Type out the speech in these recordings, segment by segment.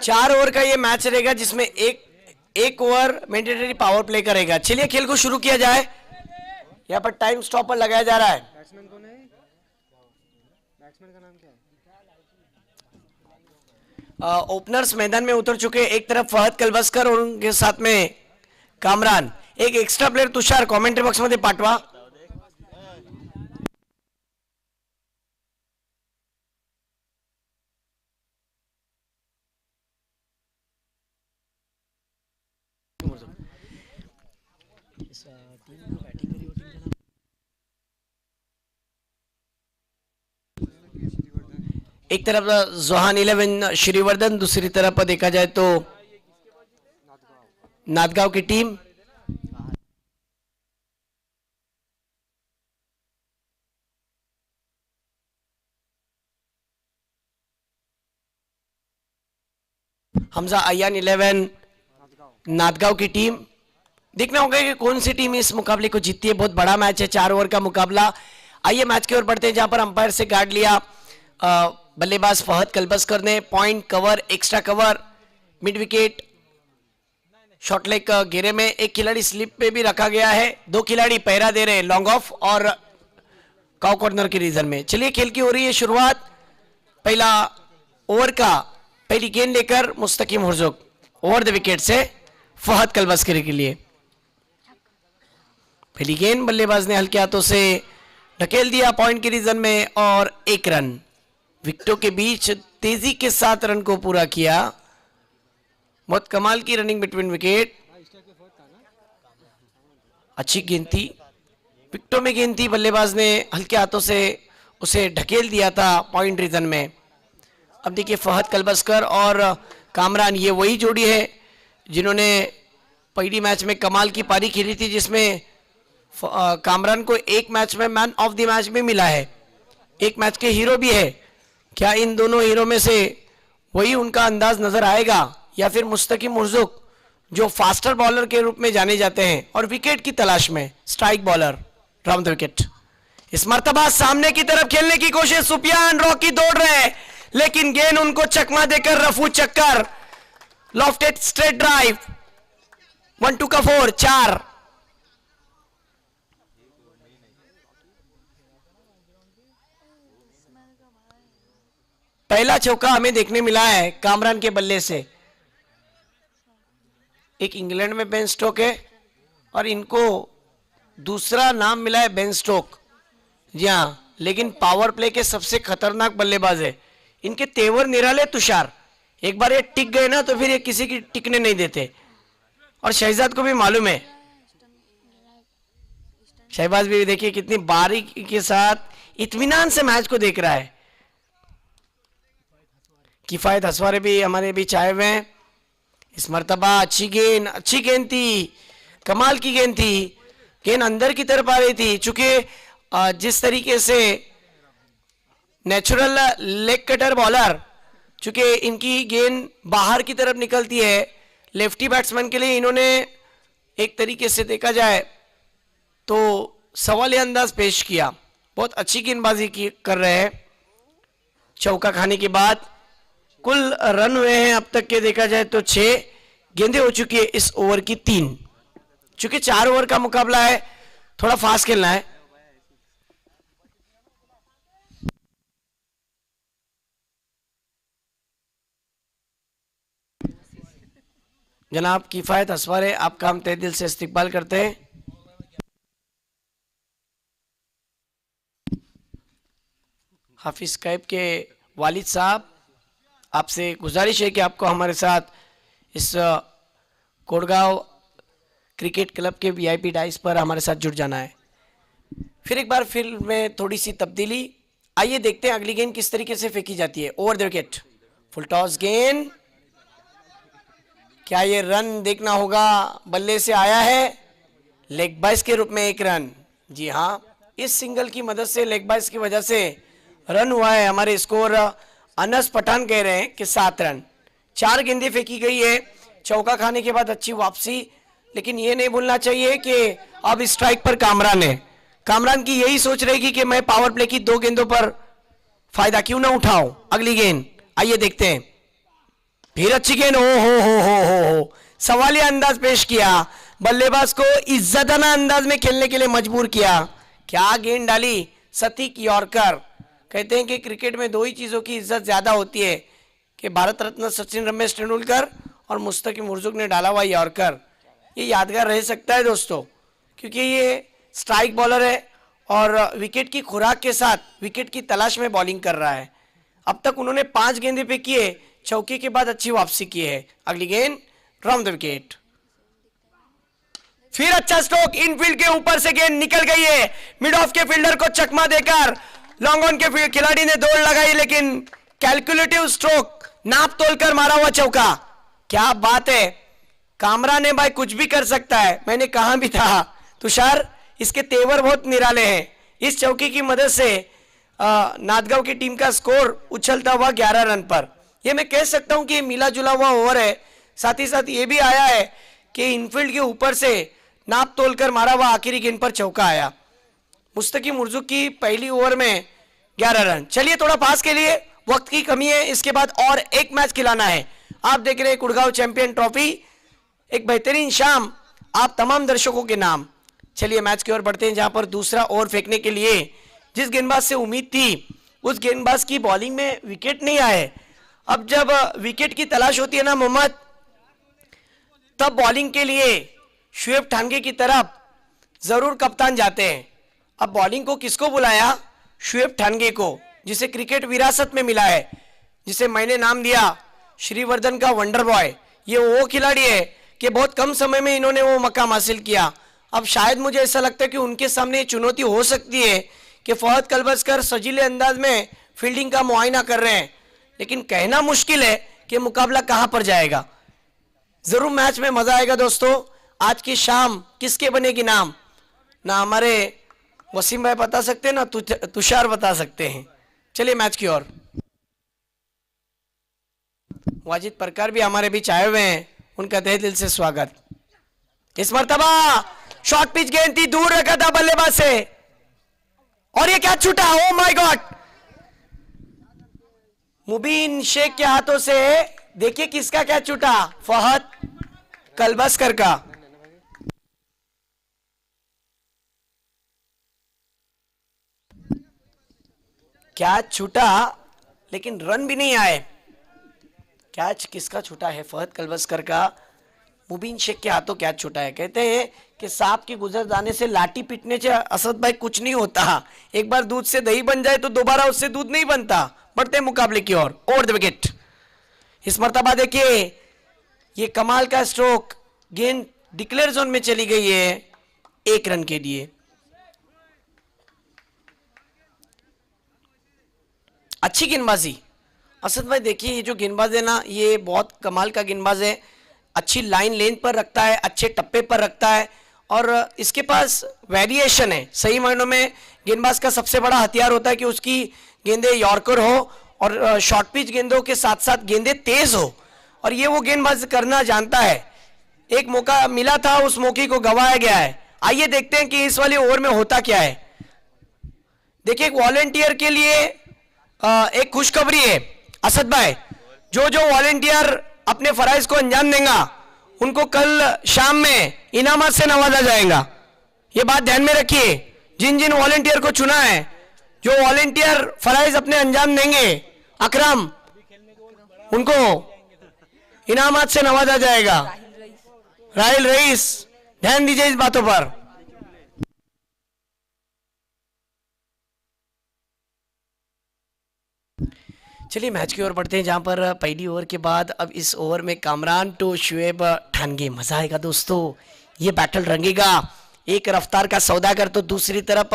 4 over का ये match रहेगा जिसमें एक ओवर मैंडेटरी पावर प्ले करेगा। चलिए खेल को शुरू किया जाए। यहाँ पर टाइम स्टॉपर लगाया जा रहा है। बैट्समैन कौन है? बैट्समैन का नाम क्या है? ओपनर्स मैदान में उतर चुके। एक तरफ फहद कलबस्कर और उनके साथ में कामरान। एक extra player Tushar commentary box मध्ये पाठवा। एक तरफ जोहान 11 श्रीवर्धन, दूसरी तरफ देखा जाए तो नादगांव की टीम। हमजा अयान 11 नादगांव की टीम। देखना होगा कि कौन सी टीम इस मुकाबले को जीतती है। बहुत बड़ा मैच है, 4 ओवर का मुकाबला। आइए मैच की ओर बढ़ते हैं, जहां पर अंपायर से गार्ड लिया बल्लेबाज फहद कलबस्कर ने। Point cover, extra cover, mid wicket, short leg का घेरे में एक खिलाड़ी स्लिप पे भी रखा गया है। 2 खिलाड़ी पहरा दे रहे हैं लॉन्ग ऑफ और काउ कॉर्नर के रीजन में। चलिए खेल की हो रही है शुरुआत। पहला ओवर का पहली गेंद लेकर मुस्तकीम हुर्जुक ओवर द विकेट से फहद कलबस्कर के लिए। पहली गेंद बल्लेबाज ने हल्के हाथों से ढकेल दिया पॉइंट के रीजन में और 1 रन। विकेटों के बीच तेजी के साथ रन को पूरा किया। बहुत कमाल की रनिंग बिटवीन विकेट। अच्छी गेंद थी, विकेटों में गेंद थी। बल्लेबाज ने हल्के हाथों से उसे ढकेल दिया था पॉइंट रीजन में। अब देखिए फहद कलबस्कर और कामरान, ये वही जोड़ी है जिन्होंने पहली मैच में कमाल की पारी खेली थी, जिसमें कामरान को एक मैच में मैन ऑफ द मैच भी मिला है, एक मैच के हीरो भी है। क्या इन दोनों हीरो में से वही उनका अंदाज नजर आएगा या फिर मुस्तकीम हुर्जुक जो फास्टर बॉलर के रूप में जाने जाते हैं और विकेट की तलाश में strike bowler round the wicket. इस मर्तबा सामने की तरफ खेलने की कोशिश, सुफियान रॉकी दौड़ रहे हैं लेकिन गेंद उनको चकमा देकर रफू चक्कर। लॉफ्टेड स्ट्रेट ड्राइव, 1-2 का 4, 4। पहला चौका हमें देखने मिला है कामरान के बल्ले से। एक इंग्लैंड में बेन स्टोक है और इनको दूसरा नाम मिला है बेन स्टोक। जी हाँ, लेकिन पावर प्ले के सबसे खतरनाक बल्लेबाज है। इनके तेवर निराले तुषार। एक बार ये टिक गए ना तो फिर ये किसी की टिकने नहीं देते, और शहजाद को भी मालूम है। शहबाज भी देखिए कितनी बारीकी के साथ इत्मीनान से मैच को देख रहा है। किफायत हसवारे भी हमारे बीच आए हुए हैं। इस मर्तबा अच्छी गेंद थी, कमाल की गेंद थी। गेंद अंदर की तरफ आ रही थी। चूंकि जिस तरीके से नेचुरल लेग कटर बॉलर, चूंकि इनकी गेंद बाहर की तरफ निकलती है, लेफ्टी बैट्समैन के लिए इन्होंने एक तरीके से देखा जाए तो सवाल अंदाज पेश किया। बहुत अच्छी गेंदबाजी कर रहे हैं। चौका खाने के बाद कुल रन हुए हैं अब तक के देखा जाए तो 6 गेंदें हो चुकी है इस ओवर की 3। चूंकि 4 ओवर का मुकाबला है, थोड़ा फास्ट खेलना है। जनाब किफायत हसवारे, आपका हम तहे दिल से इस्तकबाल करते हैं। हाफिज कैब के वालिद साहब, आपसे गुजारिश है कि आपको हमारे साथ इस कोड़गांव क्रिकेट क्लब के वीआईपी डाइस पर हमारे साथ जुड़ जाना है। फिर एक बार फील्ड में थोड़ी सी तब्दीली। आइए देखते हैं अगली गेंद किस तरीके से फेंकी जाती है। Over the wicket, full toss गेंद। क्या ये रन देखना होगा? बल्ले से आया है, लेग बाइस के रूप में 1 रन। जी हाँ, इस सिंगल की मदद से, लेग बाइस की वजह से रन हुआ है। हमारे स्कोर अनस पठान कह रहे हैं कि 7 रन। 4 गेंदें फेंकी गई है। चौका खाने के बाद अच्छी वापसी, लेकिन ये नहीं भूलना चाहिए कि अब स्ट्राइक पर कामरान है। कामरान की यही सोच रहेगी कि मैं पावर प्ले की 2 गेंदों पर फायदा क्यों ना उठाऊं। अगली गेंद आइए देखते हैं। फिर अच्छी गेंद, हो सवालिया अंदाज पेश किया, बल्लेबाज को इज्जताना अंदाज में खेलने के लिए मजबूर किया। क्या गेंद डाली, सटीक यॉर्कर। कहते हैं कि क्रिकेट में दो ही चीजों की इज्जत ज्यादा होती है, कि भारत रत्न सचिन रमेश तेंदुलकर और मुस्तकीम उर्जुक ने डाला हुआ यॉर्कर। ये यादगार रह सकता है दोस्तों, क्योंकि ये स्ट्राइक बॉलर है और विकेट की खुराक के साथ विकेट की तलाश में बॉलिंग कर रहा है। अब तक उन्होंने 5 गेंदे पे किए, चौके के बाद अच्छी वापसी की है। अगली गेंद राउंड द विकेट, फिर अच्छा स्ट्रोक, इनफील्ड के ऊपर से गेंद निकल गई है। मिड ऑफ के फील्डर को चकमा देकर लॉन्ग ऑन के खिलाड़ी ने दौड़ लगाई, लेकिन कैलकुलेटिव स्ट्रोक, नाप तोलकर मारा हुआ चौका। क्या बात है, कामरान ने भाई कुछ भी कर सकता है। मैंने कहा भी था तुषार, इसके तेवर बहुत निराले हैं। इस चौके की मदद से नादगांव की टीम का स्कोर उछलता हुआ 11 रन पर। यह मैं कह सकता हूं कि ये मिला जुला हुआ ओवर है। साथ ही साथ ये भी आया है कि इनफील्ड के ऊपर से नाप तोलकर मारा हुआ आखिरी गेंद पर चौका आया। मुस्तकीम उर्जुक की पहली ओवर में 11 रन। चलिए थोड़ा पास के लिए वक्त की कमी है, इसके बाद और एक मैच खिलाना है। आप देख रहे हैं गुड़गांव चैंपियन ट्रॉफी, एक बेहतरीन शाम आप तमाम दर्शकों के नाम। चलिए मैच की ओर बढ़ते हैं, जहां पर दूसरा ओवर फेंकने के लिए जिस गेंदबाज से उम्मीद थी उस गेंदबाज की बॉलिंग में विकेट नहीं आए। अब जब विकेट की तलाश होती है ना मोहम्मद, तब बॉलिंग के लिए शुएब ठानगे की तरफ जरूर कप्तान जाते हैं। अब बॉलिंग को किसको बुलाया? शुएब ठानगे को, जिसे क्रिकेट विरासत में मिला है, जिसे मैंने नाम दिया श्रीवर्धन का वंडर बॉय। ये वो खिलाड़ी है कि बहुत कम समय में इन्होंने वो मकाम हासिल किया। अब शायद मुझे ऐसा लगता है कि उनके सामने चुनौती हो सकती है कि फहद कलबस्कर सजीले अंदाज में फील्डिंग का मुआयना कर रहे हैं, लेकिन कहना मुश्किल है कि मुकाबला कहां पर जाएगा। जरूर मैच में मजा आएगा दोस्तों। आज की शाम किसके बनेगी नाम? ना हमारे वसीम भाई बता सकते हैं, ना तुषार बता सकते हैं। चलिए मैच की ओर। वाजिद परकार भी हमारे बीच आए हुए हैं, उनका तहे दिल से स्वागत। इस मर्तबा शॉर्ट पिच गेंद थी, दूर रखा था बल्लेबाज से, और ये क्या छूटा, ओ माय गॉड। मुबीन शेख के हाथों से देखिए किसका क्या छूटा, फहद कलबस्कर का। क्या छूटा, लेकिन रन भी नहीं आए। कैच किसका छूटा है? फहद कलबस्कर का। मुबीन शेख के हाथों कैच छूटा है। कहते हैं कि सांप की गुजर जाने से लाठी पीटने से असद भाई कुछ नहीं होता। एक बार दूध से दही बन जाए तो दोबारा उससे दूध नहीं बनता। बढ़ते मुकाबले की ओर। Over the wicket. इस मर्तबा देखिए ये कमाल का स्ट्रोक, गेंद डिक्लेयर जोन में चली गई है 1 रन के लिए। अच्छी गेंदबाजी असद भाई। देखिए ये जो गेंदबाज है ना, ये बहुत कमाल का गेंदबाज है। अच्छी लाइन लेंथ पर रखता है, अच्छे टप्पे पर रखता है, और इसके पास वेरिएशन है। सही मायनों में गेंदबाज का सबसे बड़ा हथियार होता है कि उसकी गेंदें यॉर्कर हो और शॉर्ट पिच गेंदों के साथ साथ गेंदें तेज हो, और ये वो गेंदबाज करना जानता है। एक मौका मिला था, उस मौके को गंवाया गया है। आइए देखते हैं कि इस वाले ओवर में होता क्या है। देखिए एक वॉलेंटियर के लिए एक खुशखबरी है असद भाई। जो जो वॉलेंटियर अपने फराइज को अंजाम देगा उनको कल शाम में इनामत से नवाजा जाएगा। ये बात ध्यान में रखिए। जिन जिन वॉलेंटियर को चुना है, जो वॉलेंटियर फराइज अपने अंजाम देंगे अकरम, उनको इनामत से नवाजा जाएगा। राहिल रईस, ध्यान दीजिए इस बातों पर। चलिए मैच की ओर बढ़ते हैं, जहां पर पहली ओवर के बाद अब इस ओवर में कामरान टू शुएब ठानगे। मजा आएगा दोस्तों, ये बैटल रंगेगा। एक रफ्तार का सौदागर तो दूसरी तरफ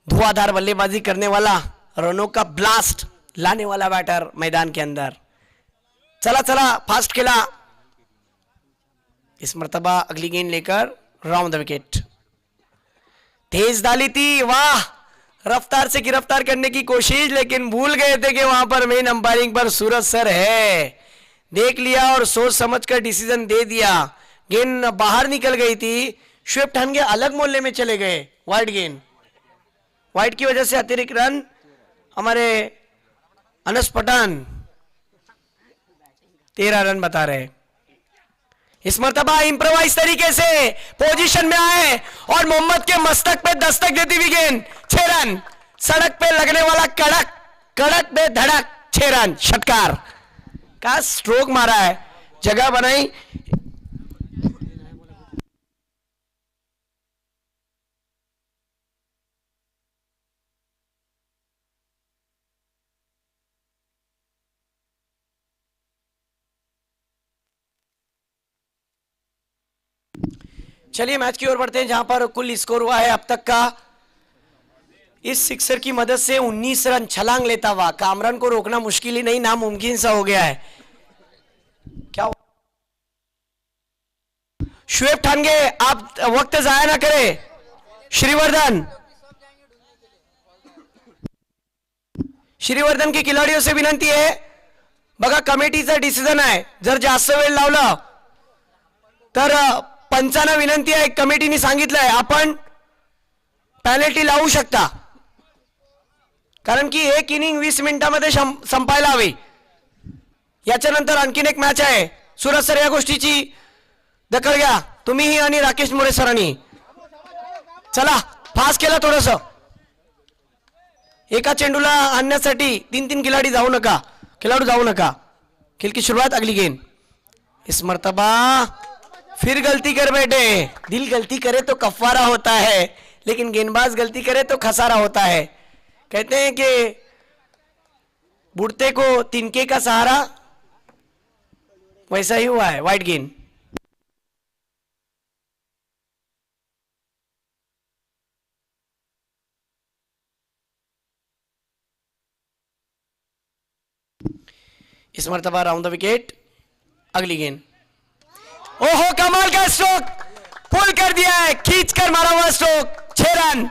धुआंधार बल्लेबाजी करने वाला, रनों का ब्लास्ट लाने वाला बैटर मैदान के अंदर। चला चला फास्ट खेला। इस मर्तबा अगली गेंद लेकर राउंड द विकेट। तेज डाली थी, वाह, रफ्तार से गिरफ्तार करने की कोशिश, लेकिन भूल गए थे कि वहां पर मेन अंपायरिंग पर सूरज सर है। देख लिया और सोच समझकर डिसीजन दे दिया। गेंद बाहर निकल गई थी। शुएब ठानगे अलग मोहल्ले में चले गए। वाइड गेंद, वाइड की वजह से अतिरिक्त रन हमारे अनस पठान। 13 रन बता रहे। इस मर्तबा इंप्रोवाइज तरीके से पोजीशन में आए और मोहम्मद के मस्तक पे दस्तक देती हुई गेंद, 6 रन। सड़क पे लगने वाला कड़क, कड़क में धड़क, 6 रन, षटकार का स्ट्रोक मारा है, जगह बनाई। चलिए मैच की ओर बढ़ते हैं, जहां पर कुल स्कोर हुआ है अब तक का, इस सिक्सर की मदद से 19 रन छलांग लेता हुआ। कामरान को रोकना मुश्किल ही नहीं, नामुमकिन सा हो गया है। क्या शुएब ठानगे, आप वक्त जाया ना करें। श्रीवर्धन की खिलाड़ियों से विनंती है, बघा कमिटीचा डिसिजन आहे, जर जास्त वेळ लावला तर पंचांना विनंती आहे, कमिटीने सांगितलंय आपण पेनल्टी लावू शकता, कारण की एक इनिंग 20 मिनिटांमध्ये संपायला हवी। याच्यानंतर आणखीन एक मॅच आहे। सुरज सर या गोष्टीची दखल घ्या तुम्हीही आणि राकेश मोरे सरांनी। चला फास्ट केला थोडस, एका चेंडूला आणण्यासाठी 3-3 खिलाड़ी खिलाड़ू जाऊ नका। खेल की शुरुआत, अगली गेंद। इस मर्तबा फिर गलती कर बैठे। दिल गलती करे तो कफारा होता है, लेकिन गेंदबाज गलती करे तो खसारा होता है। कहते हैं कि बुढ़ते को तिनके का सहारा, वैसा ही हुआ है। वाइड गेंद, इस मर्तबा राउंड द विकेट, अगली गेंद। ओहो, कमाल का स्ट्रोक, पुल कर दिया है, खींच कर मारा हुआ स्ट्रोक, 6 रन।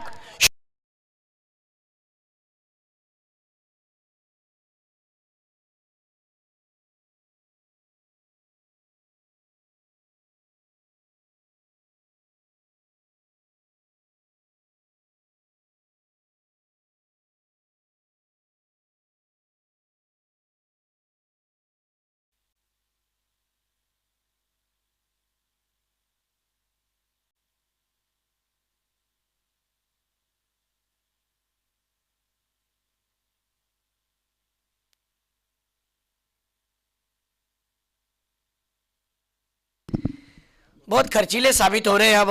बहुत खर्चीले साबित हो रहे हैं अब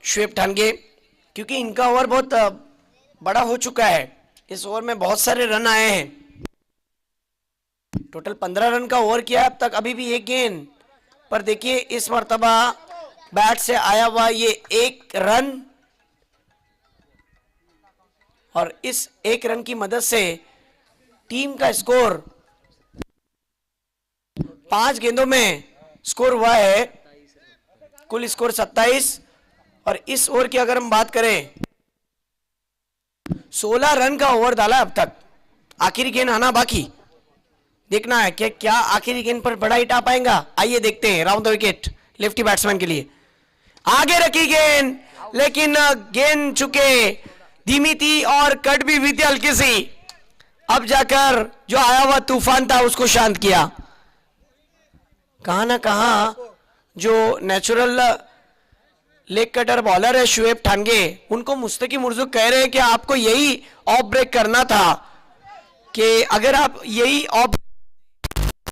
शुएब ठानगे, क्योंकि इनका ओवर बहुत बड़ा हो चुका है। इस ओवर में बहुत सारे रन आए हैं, टोटल 15 रन का ओवर किया अब तक, अभी भी एक गेंद पर। देखिए इस मर्तबा बैट से आया हुआ ये 1 रन, और इस 1 रन की मदद से टीम का स्कोर 5 गेंदों में स्कोर हुआ है, कुल स्कोर 27। और इस ओवर की अगर हम बात करें, 16 रन का ओवर डाला अब तक। आखिरी गेंद आना बाकी, देखना है कि क्या आखिरी गेंद पर बड़ा हिट आ पाएगा। आइए देखते हैं। Round the wicket lefty batsman के लिए, आगे रखी गेंद, लेकिन गेंद चुके धीमी थी और कट भी हुई थी हल्की सी। अब जाकर जो आया हुआ तूफान था उसको शांत किया। कहां ना कहां जो नेचुरल लेग कटर बॉलर है शुएब ठानगे, उनको मुस्तकी मुर्जुक कह रहे हैं कि आपको यही ऑफ ब्रेक करना था, कि अगर आप यही ऑफ,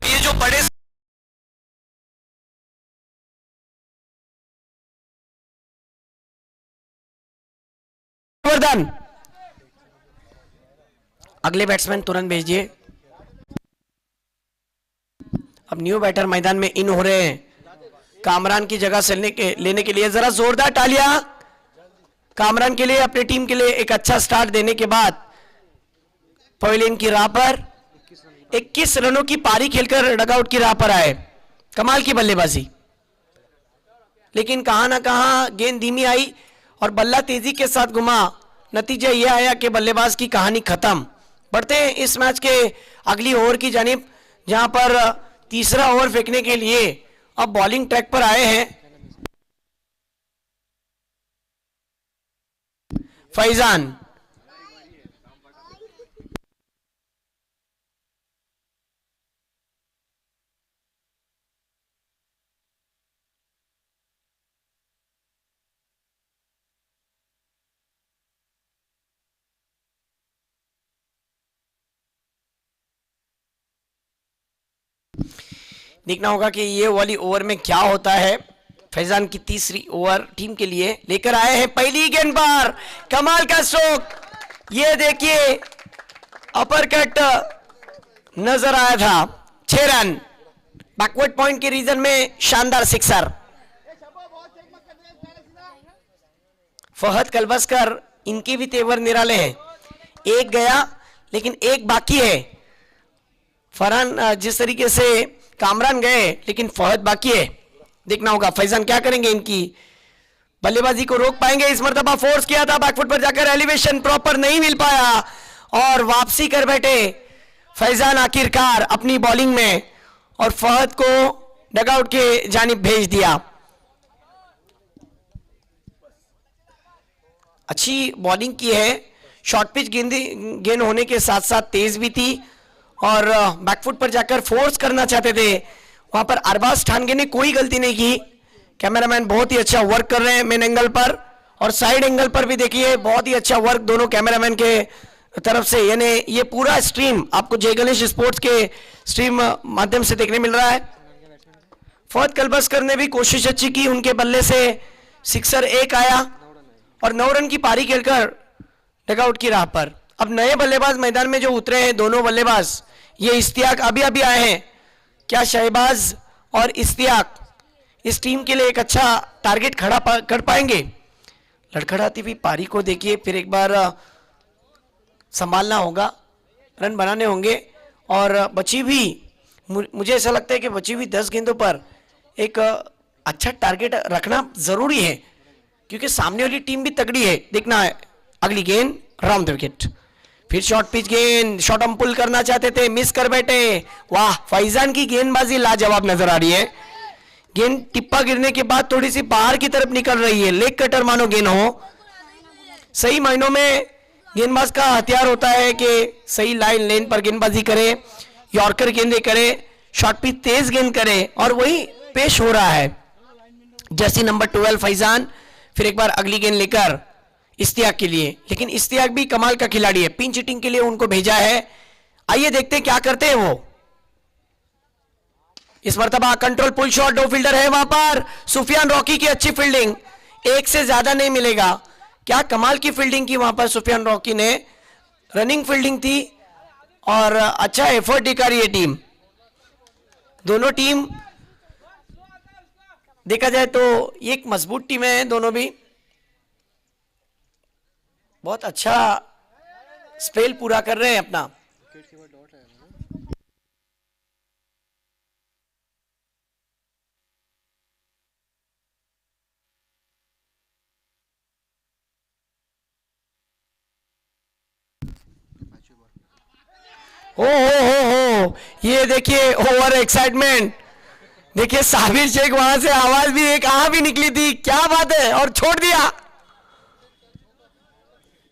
ये जो बड़े वर्धन, अगले बैट्समैन तुरंत भेजिए। अब न्यू बैटर मैदान में इन हो रहे हैं, कामरान की जगह से लेने के लिए जरा जोरदार तालियां कामरान के लिए, अपनी टीम के लिए एक अच्छा स्टार्ट देने के बाद पवेलियन की राह पर 21 रनों की पारी खेलकर डगआउट की राह पर आए। कमाल की बल्लेबाजी, लेकिन कहां ना कहां गेंद धीमी आई और बल्ला तेजी के साथ घुमा। नतीजा यह आया कि बल्लेबाज की कहानी खत्म। बढ़ते हैं इस मैच के अगली ओवर की जानिब, जहां पर तीसरा ओवर फेंकने के लिए अब बॉलिंग ट्रैक पर आए हैं फैजान। देखना होगा कि ये वाली ओवर में क्या होता है। फैजान की तीसरी ओवर टीम के लिए लेकर आए हैं। पहली गेंद पर कमाल का स्ट्रोक, ये देखिए अपर कट नजर आया था। 6 रन बैकवर्ड पॉइंट के रीजन में शानदार सिक्सर। फहद कलबस्कर इनके भी तेवर निराले हैं। एक गया लेकिन एक बाकी है। फरहान जिस तरीके से कामरान गए लेकिन फहद बाकी है। देखना होगा फैजान क्या करेंगे, इनकी बल्लेबाजी को रोक पाएंगे। इस मर्तबा फोर्स किया था बैकफुट पर जाकर, एलिवेशन प्रॉपर नहीं मिल पाया और वापसी कर बैठे फैजान आखिरकार अपनी बॉलिंग में और फहद को डगआउट के जानिब भेज दिया। अच्छी बॉलिंग की है, शॉर्ट पिच गेंद होने के साथ साथ तेज भी थी और बैकफुट पर जाकर फोर्स करना चाहते थे। वहां पर अरबाज ठानगे ने कोई गलती नहीं की। कैमरामैन बहुत ही अच्छा वर्क कर रहे हैं मेन एंगल पर और साइड एंगल पर भी देखिए बहुत ही अच्छा वर्क दोनों कैमरामैन के तरफ से। यानी ये पूरा स्ट्रीम आपको जय गणेश स्पोर्ट्स के स्ट्रीम माध्यम से देखने मिल रहा है। फहद कलबस्कर ने भी कोशिश अच्छी की, उनके बल्ले से सिक्सर एक आया और 9 रन की पारी खेलकर डगआउट की राह पर। अब नए बल्लेबाज मैदान में जो उतरे हैं दोनों बल्लेबाज, ये इश्तियाक अभी अभी आए हैं। क्या शहबाज और इश्तियाक इस टीम के लिए एक अच्छा टारगेट खड़ा कर पाएंगे? लड़खड़ाती हुई पारी को देखिए, फिर एक बार संभालना होगा, रन बनाने होंगे और बची भी, मुझे ऐसा लगता है कि बची हुई 10 गेंदों पर एक अच्छा टारगेट रखना जरूरी है क्योंकि सामने वाली टीम भी तगड़ी है। देखना है अगली गेंद राउंड द विकेट, फिर शॉर्ट पिच गेंद, शॉर्ट हम पुल करना चाहते थे, मिस कर बैठे। वाह, फैजान की गेंदबाजी लाजवाब नजर आ रही है। गेंद टिप्पा गिरने के बाद थोड़ी सी बाहर की तरफ निकल रही है, लेग कटर मानो गेंद हो। सही मायनों में गेंदबाज का हथियार होता है कि सही लाइन लेन पर गेंदबाजी करे, यॉर्कर गेंदे करे, शॉर्ट पिच तेज गेंद करे और वही पेश हो रहा है। जर्सी नंबर 12 फैजान फिर एक बार अगली गेंद लेकर इश्तियाक के लिए, लेकिन इश्तियाक भी कमाल का खिलाड़ी है, पिंच हिटिंग के लिए उनको भेजा है। आइए देखते हैं क्या करते हैं वो। इस मर्तबा कंट्रोल पुल शॉट, 2 फील्डर है वहां पर। सुफियान रॉकी की अच्छी फील्डिंग, एक से ज्यादा नहीं मिलेगा। क्या कमाल की फील्डिंग की वहां पर सुफियान रॉकी ने, रनिंग फील्डिंग थी और अच्छा एफर्ट दिखा रही है टीम। दोनों टीम देखा जाए तो एक मजबूत टीम है, दोनों भी बहुत अच्छा स्पेल पूरा कर रहे हैं अपना। हो ये देखिए ओवर एक्साइटमेंट, देखिए साबिर शेख वहां से आवाज भी एक भी निकली थी, क्या बात है, और छोड़ दिया।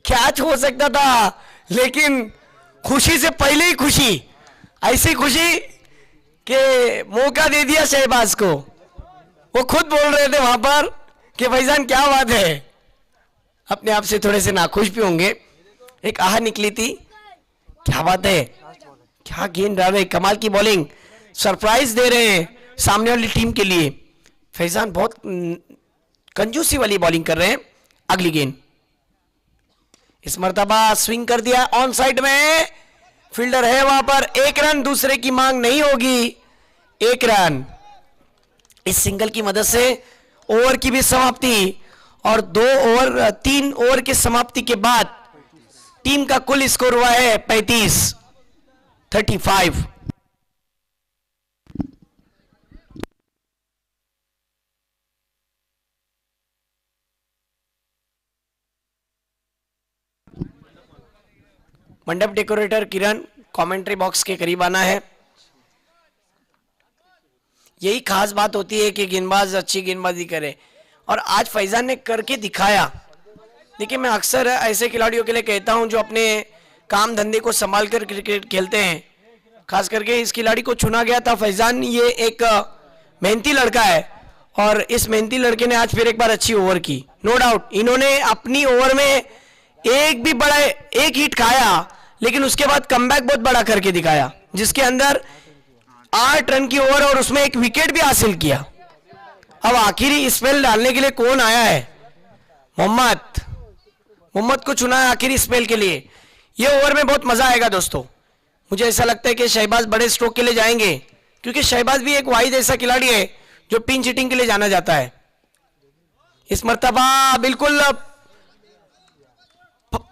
कैच हो सकता था लेकिन खुशी से पहले ही खुशी, ऐसी खुशी कि मौका दे दिया शहबाज को। वो खुद बोल रहे थे वहां पर कि फैजान क्या बात है, अपने आप से थोड़े से नाखुश भी होंगे। एक निकली थी, क्या बात है, क्या गेंद डाल रहे, कमाल की बॉलिंग, सरप्राइज दे रहे हैं सामने वाली टीम के लिए। फैजान बहुत कंजूसी वाली बॉलिंग कर रहे हैं। अगली गेंद इस मर्तबा स्विंग कर दिया ऑन साइड में, फील्डर है वहां पर। 1 रन, दूसरे की मांग नहीं होगी, 1 रन। इस सिंगल की मदद से ओवर की भी समाप्ति और 3 ओवर की समाप्ति के बाद टीम का कुल स्कोर हुआ है 35। मंडप डेकोरेटर किरण कमेंट्री बॉक्स के करीब आना है। यही खास बात होती है कि गेंदबाज अच्छी गेंदबाजी करे और आज फैजान ने करके दिखाया। देखिए, मैं अक्सर ऐसे खिलाड़ियों के लिए कहता हूं जो अपने काम धंधे को संभाल कर क्रिकेट खेलते हैं, खास करके इस खिलाड़ी को चुना गया था फैजान। ये एक मेहनती लड़का है और इस मेहनती लड़के ने आज फिर एक बार अच्छी ओवर की। नो डाउट इन्होंने अपनी ओवर में एक हिट खाया लेकिन उसके बाद कमबैक बहुत बड़ा करके दिखाया, जिसके अंदर 8 रन की ओवर और उसमें एक विकेट भी हासिल किया। अब आखिरी स्पेल डालने के लिए कौन आया है? मोहम्मद। मोहम्मद को चुना है आखिरी स्पेल के लिए। ये ओवर में बहुत मजा आएगा दोस्तों। मुझे ऐसा लगता है कि शहबाज बड़े स्ट्रोक के लिए जाएंगे, क्योंकि शहबाज भी एक वाहिद ऐसा खिलाड़ी है जो पिंच हिटिंग के लिए जाना जाता है। इस मर्तबा बिल्कुल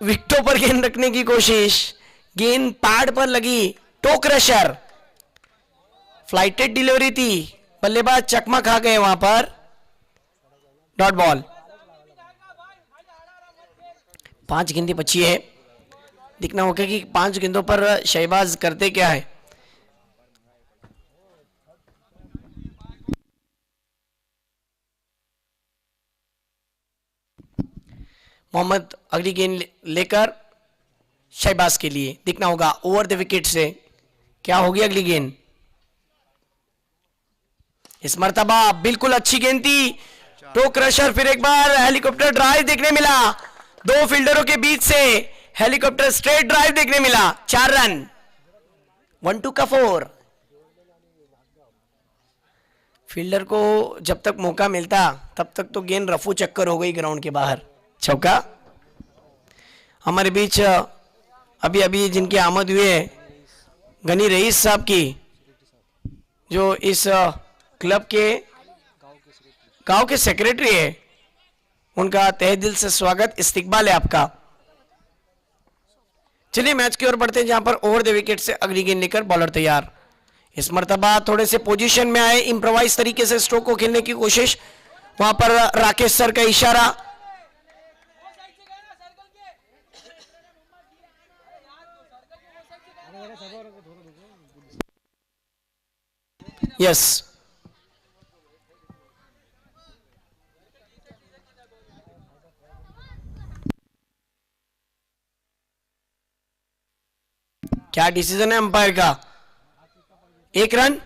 विकेटों पर गेंद रखने की कोशिश, गेंद पैड पर लगी, टो क्रशर, फ्लाइटेड डिलीवरी थी, बल्लेबाज चकमा खा गए वहां पर, डॉट बॉल। 5 गेंदें बची है। दिखना होगा कि 5 गेंदों पर शहबाज करते क्या है। मोहम्मद अगली गेंद लेकर शहबाज के लिए। दिखना होगा ओवर द विकेट से क्या होगी अगली गेंद। इस मर्तबा बिल्कुल अच्छी गेंद थी, टो क्रशर, फिर एक बार हेलीकॉप्टर ड्राइव देखने मिला। 2 फील्डरों के बीच से हेलीकॉप्टर स्ट्रेट ड्राइव देखने मिला। 4 रन, 1-2 का 4। फील्डर को जब तक मौका मिलता तब तक तो गेंद रफू चक्कर हो गई ग्राउंड के बाहर। चौका। हमारे बीच अभी अभी जिनकी आमद हुई है गनी रईस साहब की, जो इस क्लब के गांव के सेक्रेटरी है, उनका तहे दिल से स्वागत, इस्तकबाल है आपका। चलिए मैच की ओर बढ़ते हैं, जहां पर ओवर द विकेट से अगली गेंद लेकर बॉलर तैयार। इस मर्तबा थोड़े से पोजीशन में आए, इंप्रोवाइज तरीके से स्ट्रोक को खेलने की कोशिश। वहां पर राकेश सर का इशारा। यस, क्या डिसीजन है अंपायर का? 1 रन।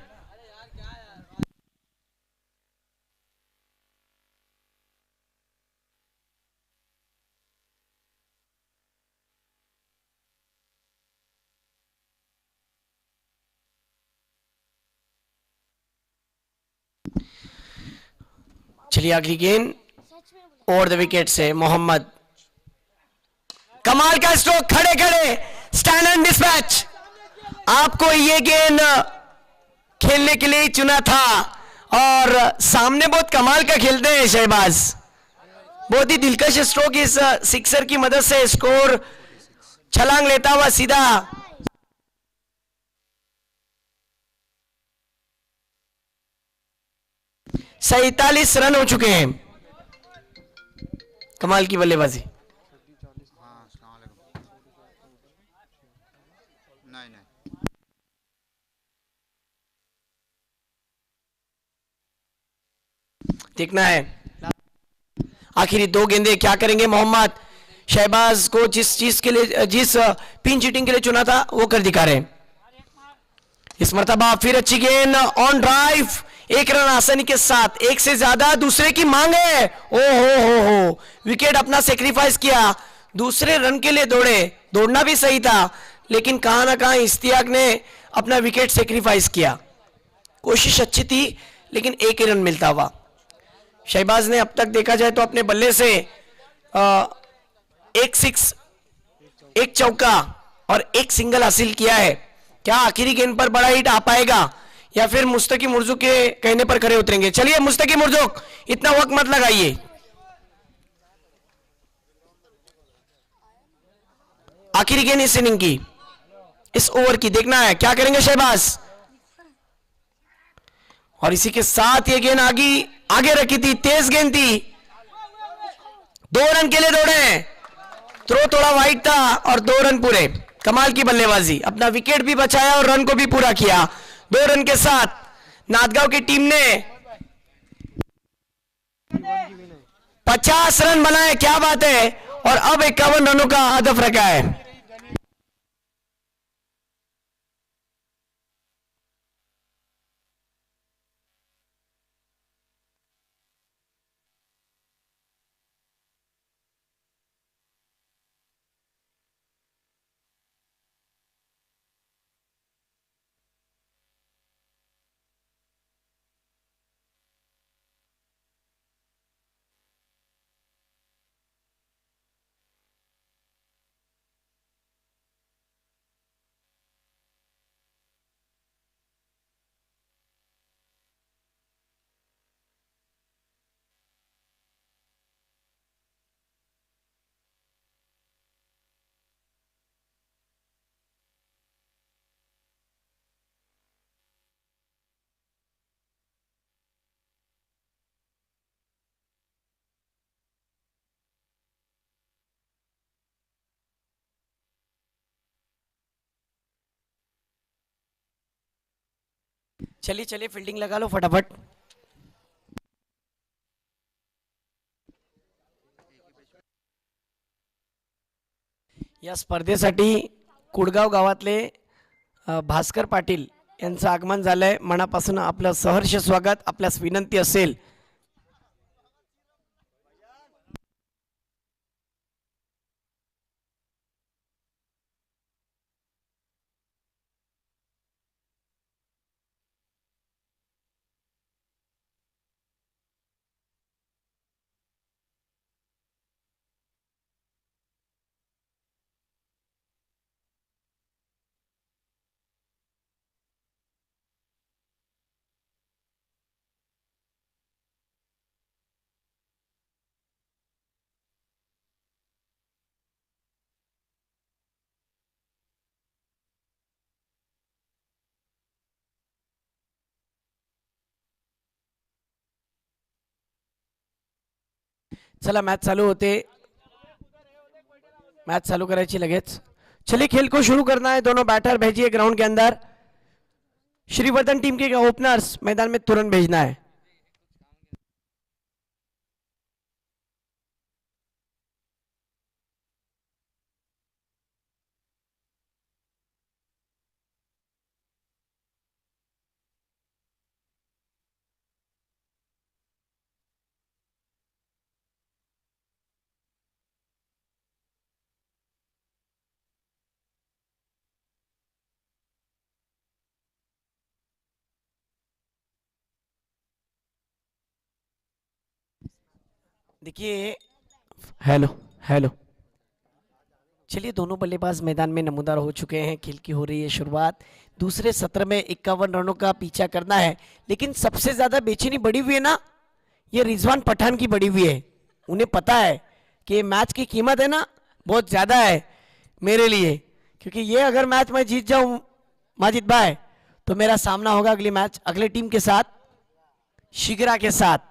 चलिए अगली गेंद ओवर द विकेट से मोहम्मद। कमाल का स्ट्रोक, खड़े खड़े स्टैंड एंड डिस्पैच। आपको ये गेंद खेलने के लिए चुना था और सामने बहुत कमाल का खेलते हैं शहबाज। बहुत ही दिलकश स्ट्रोक, इस सिक्सर की मदद से स्कोर छलांग लेता हुआ सीधा 47 रन हो चुके हैं। कमाल की बल्लेबाजी। हाँ, अस्सलाम वालेकुम। नहीं नहीं, देखना है आखिरी 2 गेंदें क्या करेंगे मोहम्मद। शहबाज को जिस चीज के लिए, जिस पिन चीटिंग के लिए चुना था वो कर दिखा रहे हैं। इस मर्तबा फिर अच्छी गेंद ऑन ड्राइव, 1 रन आसानी के साथ। 1 से ज्यादा दूसरे की मांग है। ओ हो, विकेट अपना सेक्रीफाइस किया, दूसरे रन के लिए दौड़े। दौड़ना भी सही था, लेकिन कहां ना कहां इश्तियाक ने अपना विकेट सेक्रीफाइस किया। कोशिश अच्छी थी, लेकिन 1 ही रन मिलता हुआ। शहबाज ने अब तक देखा जाए तो अपने बल्ले से 1 सिक्स, 1 चौका और 1 सिंगल हासिल किया है। क्या आखिरी गेंद पर बड़ा हिट आ पाएगा या फिर मुस्तकी मुर्जुक के कहने पर खड़े उतरेंगे? चलिए मुस्तकी मुर्जुक, इतना वक्त मत लगाइए। आखिरी गेंद इस इनिंग की, इस ओवर की। देखना है क्या करेंगे शहबाज। और इसी के साथ ये गेंद आगे रखी थी, तेज गेंद थी। 2 रन के लिए दौड़े, थ्रो थोड़ा वाइड था और 2 रन पूरे। कमाल की बल्लेबाजी, अपना विकेट भी बचाया और रन को भी पूरा किया। 2 रन के साथ नांदगांव की टीम ने 50 रन बनाए, क्या बात है। और अब 51 रनों का हदफ रखा है। चलिए चलिए फील्डिंग लगा लो फटाफट. या स्पर्धेसाठी कुडगाव गावातले भास्कर पाटील यांचं आगमन झालंय. मनापासून आपलं सहर्ष स्वागत. आपल्यास विनंती असेल चला मैच चालू होते. मैच चालू करायची लगेच. चलिए खेल को शुरू करना है. दोनों बैटर भेजिए ग्राउंड के अंदर. श्रीवर्धन टीम के ओपनर्स मैदान में तुरंत भेजना है. देखिए हेलो हेलो. चलिए दोनों बल्लेबाज मैदान में नमूदार हो चुके हैं. खेल की हो रही है शुरुआत. दूसरे सत्र में 51 रनों का पीछा करना है. लेकिन सबसे ज्यादा बेचैनी बढ़ी हुई है ना, ये रिजवान पठान की बढ़ी हुई है. उन्हें पता है कि मैच की कीमत है ना बहुत ज्यादा है मेरे लिए, क्योंकि ये अगर मैच मैं जीत जाऊं माजिद भाई, तो मेरा सामना होगा अगली मैच अगले टीम के साथ, शिगरा के साथ.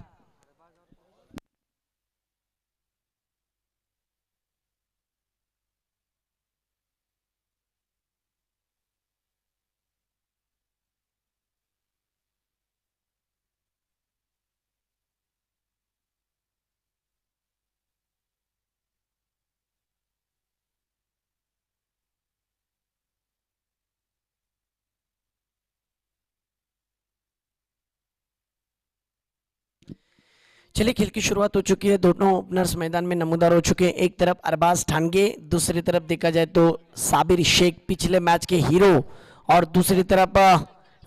चलिए खेल की शुरुआत हो चुकी है. दोनों ओपनर्स मैदान में नमूदार हो चुके हैं. एक तरफ अरबाज ठानगे, दूसरी तरफ देखा जाए तो साबिर शेख, पिछले मैच के हीरो. और दूसरी तरफ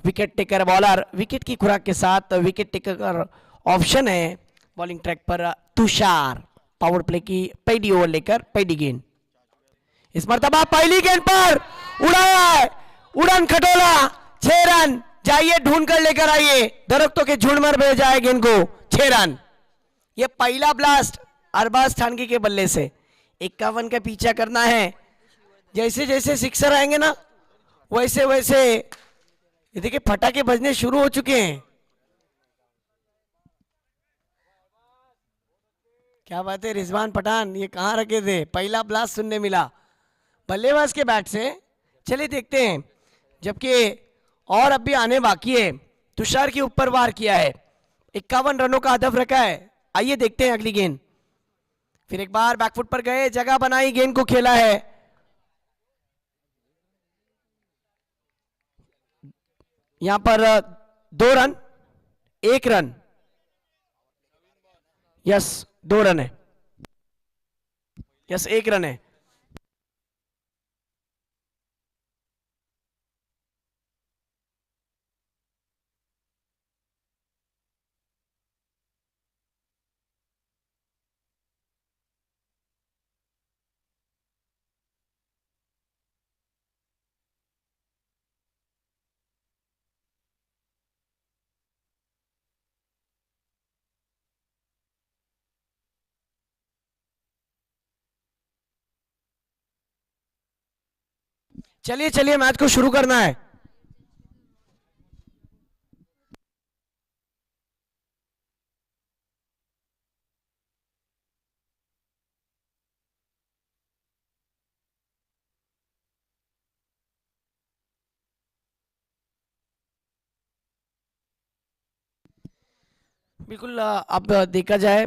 विकेट टेकर बॉलर, विकेट की खुराक के साथ विकेट टेकर ऑप्शन है बॉलिंग ट्रैक पर तुषार. पावर प्ले की पहली ओवर लेकर पहली गेंद. इस मर्तबा पहली गेंद पर उड़ाया है, उड़ान खटोला. 6 रन. जाइए ढूंढ कर लेकर आइए. दरख्तों के झुंड में भेजा है गेंद को. 6 रन. ये पहला ब्लास्ट अरबाज ठानगी के बल्ले से. 51 का पीछा करना है. जैसे जैसे सिक्सर आएंगे ना वैसे वैसे ये देखिए फटाके बजने शुरू हो चुके हैं. क्या बात है रिजवान पठान, ये कहां रखे थे? पहला ब्लास्ट सुनने मिला बल्लेबाज के बैट से. चलिए देखते हैं. जबकि और अब भी आने बाकी है. तुषार के ऊपर वार किया है. 51 रनों का हदफ रखा है. आइए देखते हैं अगली गेंद. फिर एक बार बैकफुट पर गए, जगह बनाई, गेंद को खेला है. यहां पर 2 रन, 1 रन. यस 2 रन है. यस 1 रन है. चलिए चलिए मैच को शुरू करना है. बिल्कुल अब देखा जाए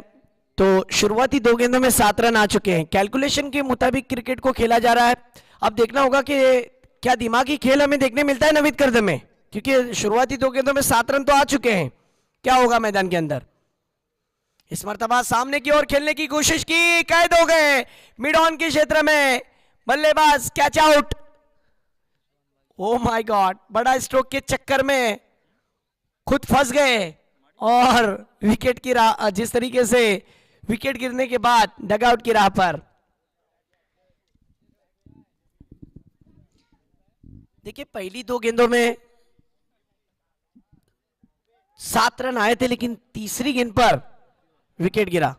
तो शुरुआती 2 गेंदों में 7 रन आ चुके हैं। कैलकुलेशन के मुताबिक क्रिकेट को खेला जा रहा है। अब देखना होगा कि क्या दिमागी खेल हमें देखने मिलता है नवीद करदम में, क्योंकि शुरुआती 2 गेंदों में 7 रन तो आ चुके हैं। क्या होगा मैदान के अंदर? इस मर्तबा सामने की ओर खेलने की कोशिश की, कैद हो गए मिड ऑन के क्षेत्र में बल्लेबाज, catch out. Oh my God, बड़ा स्ट्रोक के चक्कर में खुद फंस गए और विकेट की राह, जिस तरीके से विकेट गिरने के बाद डगआउट की राह पर। देखिए पहली 2 गेंदों में 7 रन आए थे, लेकिन तीसरी गेंद पर विकेट गिरा।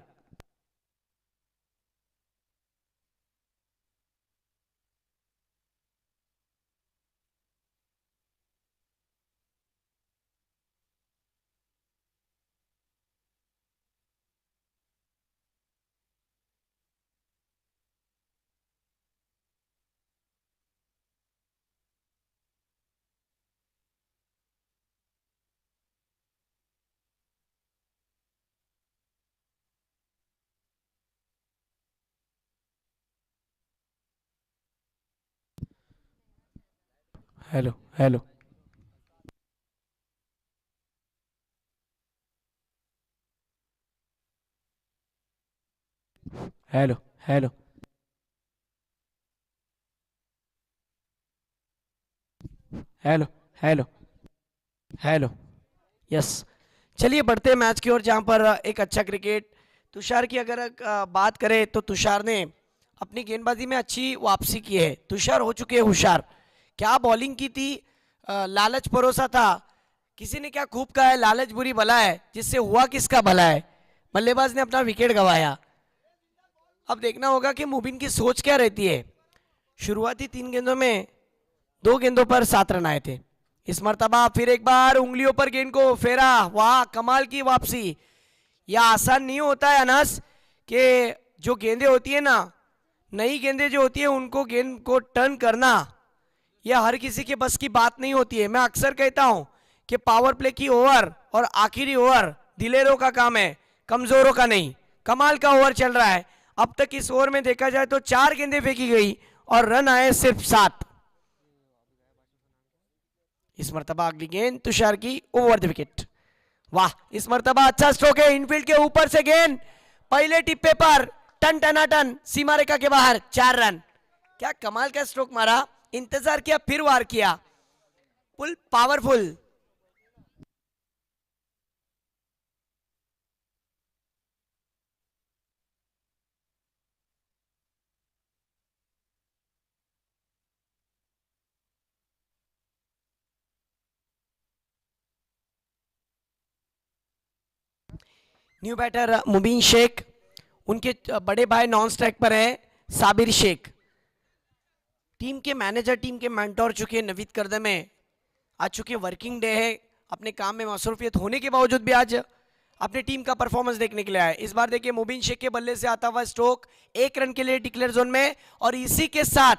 Hello hello hello hello hello hello hello. Yes, चलिए बढ़ते हैं मैच की ओर, जहां पर एक अच्छा क्रिकेट तुषार की अगर बात करें तो तुषार ने अपनी गेंदबाजी में अच्छी वापसी की है। तुषार हो चुके हैं होशियार। क्या बॉलिंग की थी, लालच परोसा था। किसी ने क्या खूब कहा है, लालच बुरी बला है, जिससे हुआ किसका भला है। बल्लेबाज ने अपना विकेट गंवाया। अब देखना होगा कि मुबिन की सोच क्या रहती है। शुरुआती 3 गेंदों में 2 गेंदों पर 7 रन आए थे। इस मर्तबा फिर एक बार उंगलियों पर गेंद को फेरा, वाह कमाल की वापसी। यह आसान नहीं होता है अनस, कि जो गेंदें होती है ना, नई गेंदें जो होती है उनको गेंद को टर्न करना, यह हर किसी के बस की बात नहीं होती है। मैं अक्सर कहता हूं कि पावर प्ले की ओवर और आखिरी ओवर दिलेरों का काम है, कमजोरों का नहीं। कमाल का ओवर चल रहा है। अब तक इस ओवर में देखा जाए तो 4 गेंदें फेंकी गई और रन आए सिर्फ 7। इस मर्तबा अगली गेंद तुषार की ओवर द विकेट। वाह, इस मर्तबा अच्छा स्ट्रोक है, इनफील्ड के ऊपर से गेंद पहले टिप्पे पर, टन टनाटन सीमा रेखा के बाहर, 4 रन। क्या कमाल का स्ट्रोक मारा, इंतजार किया फिर वार किया, फुल पावरफुल। न्यू बैटर मुबीन शेख, उनके बड़े भाई नॉन स्ट्राइक पर हैं साबिर शेख। टीम के मैनेजर, टीम के मेंटोर चुके नवीद करदम में। आज चूंकि वर्किंग डे है, अपने काम में मसरूफियत होने के बावजूद भी आज अपने टीम का परफॉर्मेंस देखने के लिए आए। इस बार देखिए मुबीन शेख के बल्ले से आता हुआ स्ट्रोक 1 रन के लिए डिक्लेयर जोन में, और इसी के साथ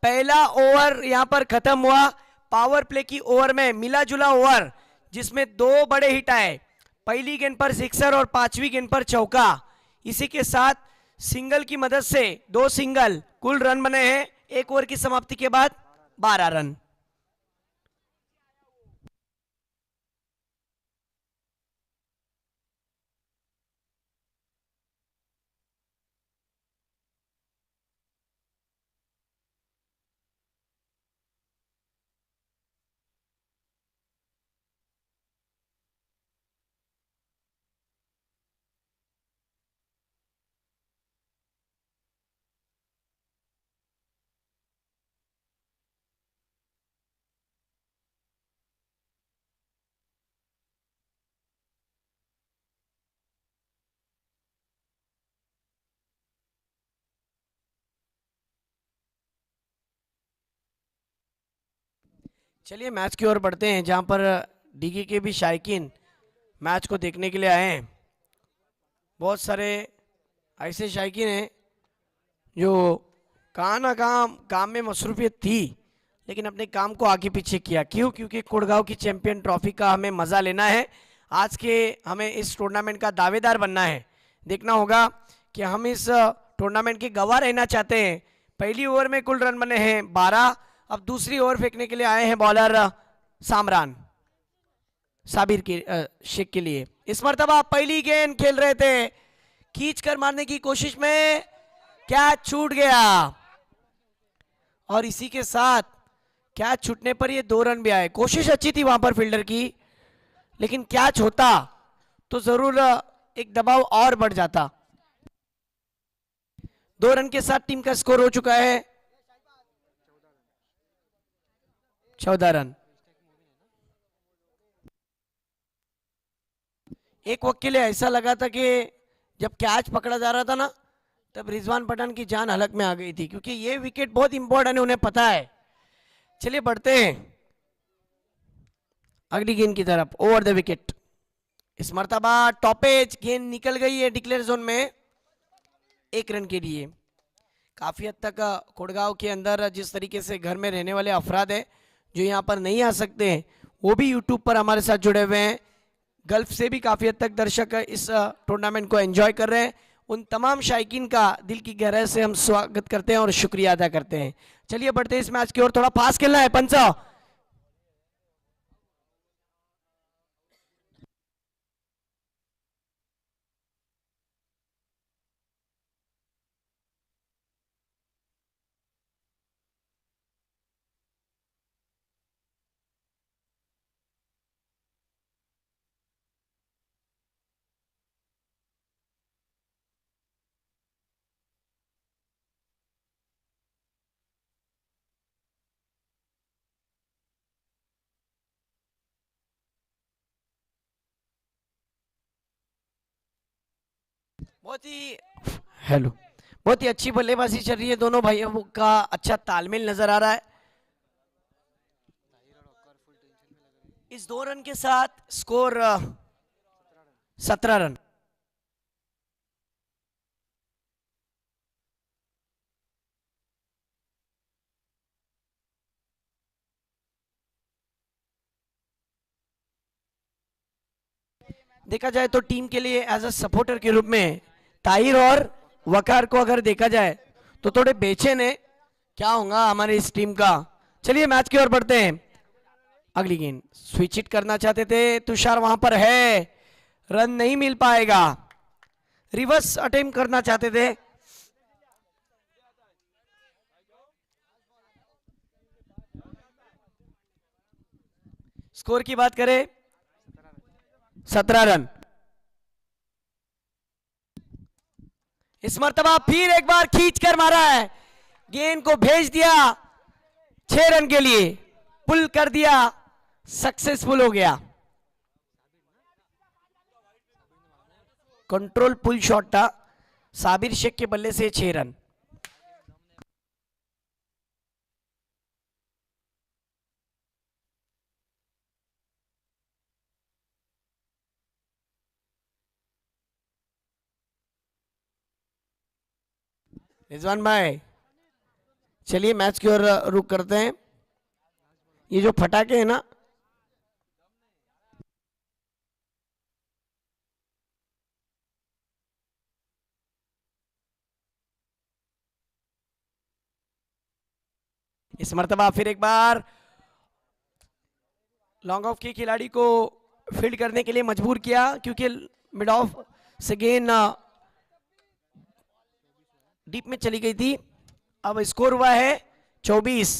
पहला ओवर यहां पर खत्म हुआ। पावर प्ले की ओवर में मिला जुला ओवर, जिसमें 2 बड़े हिट आए, पहली गेंद पर सिक्सर और 5वीं गेंद पर चौका। इसी के साथ सिंगल की मदद से 2 सिंगल, कुल रन बने हैं 1 ओवर की समाप्ति के बाद 12 रन। चलिए मैच की ओर बढ़ते हैं, जहां पर डीके के भी शायकीन मैच को देखने के लिए आए हैं। बहुत सारे ऐसे शायकीन हैं जो कहाँ ना कहाँ काम में मसरूफियत थी, लेकिन अपने काम को आगे पीछे किया। क्यों? क्योंकि कोड़गांव की चैंपियन ट्रॉफी का हमें मजा लेना है। आज के हमें इस टूर्नामेंट का दावेदार बनना है। देखना होगा कि हम इस टूर्नामेंट के गवाह रहना चाहते हैं। पहली ओवर में कुल रन बने हैं 12। अब दूसरी ओवर फेंकने के लिए आए हैं बॉलर सामरान साबिर के शेख के लिए। इस मर्तबा पहली गेंद खेल रहे थे, खींच कर मारने की कोशिश में कैच छूट गया और इसी के साथ कैच छूटने पर ये 2 रन भी आए। कोशिश अच्छी थी वहां पर फील्डर की, लेकिन कैच होता तो जरूर एक दबाव और बढ़ जाता। 2 रन के साथ टीम का स्कोर हो चुका है 14 रन। एक वक्त के लिए ऐसा लगा था कि जब कैच पकड़ा जा रहा था ना, तब रिजवान पठान की जान हलक में आ गई थी, क्योंकि ये विकेट बहुत इंपॉर्टेंट है, उन्हें पता है। चलिए बढ़ते हैं अगली गेंद की तरफ। ओवर द विकेट, इस मर्तबा टॉपेज गेंद निकल गई है डिक्लेयर जोन में 1 रन के लिए। काफी हद तक कोड़गांव के अंदर जिस तरीके से घर में रहने वाले अफराद हैं जो यहाँ पर नहीं आ सकते हैं, वो भी यूट्यूब पर हमारे साथ जुड़े हुए हैं। गल्फ से भी काफी हद तक दर्शक इस टूर्नामेंट को एंजॉय कर रहे हैं। उन तमाम शायकीन का दिल की गहराई से हम स्वागत करते हैं और शुक्रिया अदा करते हैं। चलिए बढ़ते हैं इस मैच की ओर। थोड़ा फास्ट खेलना है पंचा। बहुत ही हेलो बहुत ही अच्छी बल्लेबाजी चल रही है, दोनों भाइयों का अच्छा तालमेल नजर आ रहा है। इस 2 रन के साथ स्कोर 17 रन। देखा जाए तो टीम के लिए एज अ सपोर्टर के रूप में ताहिर और वकार को अगर देखा जाए तो थोड़े बेचैन है, क्या होगा हमारी इस टीम का। चलिए मैच की ओर बढ़ते हैं। अगली गेंद स्विच हिट करना चाहते थे तुषार, वहां पर है, रन नहीं मिल पाएगा। रिवर्स अटेम्प्ट करना चाहते थे, स्कोर की बात करें 17 रन। इस मर्तबा फिर एक बार खींचकर मारा है, गेंद को भेज दिया 6 रन के लिए, पुल कर दिया, सक्सेसफुल हो गया। कंट्रोल पुल शॉट था साबिर शेख के बल्ले से 6 रन। रिजवान भाई चलिए मैच की ओर रुक करते हैं। ये जो फटाके हैं ना, इस मर्तबा फिर एक बार लॉन्ग ऑफ के खिलाड़ी को फील्ड करने के लिए मजबूर किया, क्योंकि मिड ऑफ से गेंद डीप में चली गई थी। अब स्कोर हुआ है 24।